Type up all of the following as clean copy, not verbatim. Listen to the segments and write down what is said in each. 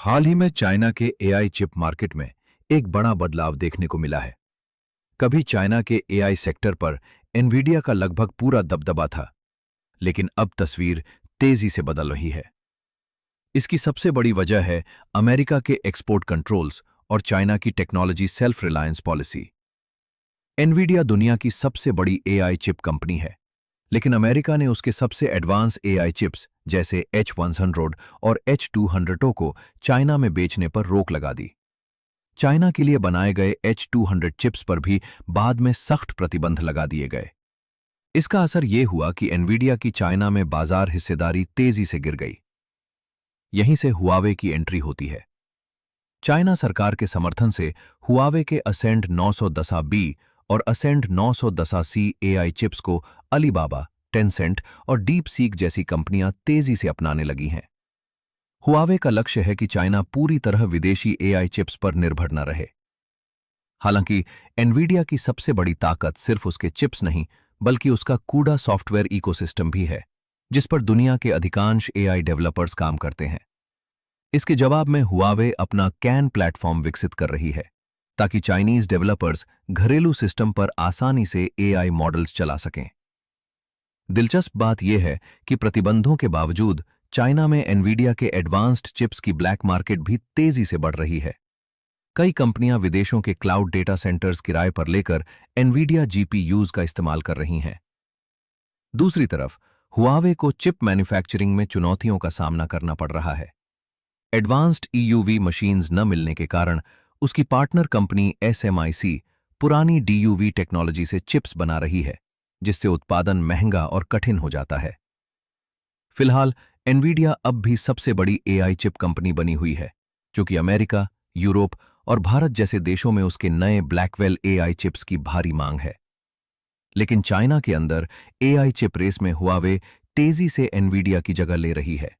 हाल ही में चाइना के AI chip market में एक बड़ा बदलाव देखने को मिला है। कभी चाइना के एआई सेक्टर पर एनवीडिया का लगभग पूरा दबदबा था, लेकिन अब तस्वीर तेजी से बदल रही है। इसकी सबसे बड़ी वजह है अमेरिका के एक्सपोर्ट कंट्रोल्स और चाइना की technology self reliance policy. Nvidia दुनिया की सबसे बड़ी एआई चिप कंपनी है, लेकिन अमेरिका ने उसके सबसे एडवांस एआई चिप्स जैसे H100 और H200 को चाइना में बेचने पर रोक लगा दी। चाइना के लिए बनाए गए H200 चिप्स पर भी बाद में सख्त प्रतिबंध लगा दिए गए। इसका असर यह हुआ कि एनवीडिया की चाइना में बाजार हिस्सेदारी तेजी से गिर गई। यहीं से हुआवे की एंट्री होती है। चाइना सरकार के समर्थन से हुआवे के असेंड 910 बी और असेंड 910 सी एआई चिप्स को अलीबाबा, टेंसेंट और डीप सीक जैसी कंपनियां तेजी से अपनाने लगी हैं। हुआवे का लक्ष्य है कि चाइना पूरी तरह विदेशी एआई चिप्स पर निर्भर न रहे। हालांकि एनवीडिया की सबसे बड़ी ताकत सिर्फ उसके चिप्स नहीं, बल्कि उसका कूडा सॉफ्टवेयर इकोसिस्टम भी है, जिस पर दुनिया के अधिकांश एआई डेवलपर्स काम करते हैं। इसके जवाब में हुआवे अपना कैन प्लेटफॉर्म विकसित कर रही है, ताकि चाइनीज डेवलपर्स घरेलू सिस्टम पर आसानी से एआई मॉडल्स चला सकें। दिलचस्प बात यह है कि प्रतिबंधों के बावजूद चाइना में एनवीडिया के एडवांस्ड चिप्स की ब्लैक मार्केट भी तेजी से बढ़ रही है। कई कंपनियां विदेशों के क्लाउड डेटा सेंटर्स किराए पर लेकर एनवीडिया जीपीयूज का इस्तेमाल कर रही हैं। दूसरी तरफ हुआवे को चिप मैन्युफैक्चरिंग में चुनौतियों का सामना करना पड़ रहा है। एडवांस्ड ईयूवी मशीन्स न मिलने के कारण उसकी पार्टनर कंपनी एसएमआईसी पुरानी डीयूवी टेक्नोलॉजी से चिप्स बना रही है, जिससे उत्पादन महंगा और कठिन हो जाता है। फिलहाल एनवीडिया अब भी सबसे बड़ी एआई चिप कंपनी बनी हुई है, जो कि अमेरिका, यूरोप और भारत जैसे देशों में उसके नए ब्लैकवेल एआई चिप्स की भारी मांग है। लेकिन चाइना के अंदर एआई चिप रेस में हुआवे तेजी से एनवीडिया की जगह ले रही है।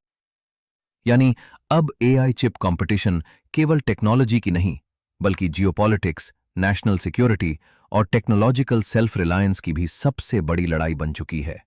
यानी अब एआई चिप कंपटीशन केवल टेक्नोलॉजी की नहीं, बल्कि जियोपॉलिटिक्स, नेशनल सिक्योरिटी और टेक्नोलॉजिकल सेल्फ रिलायंस की भी सबसे बड़ी लड़ाई बन चुकी है।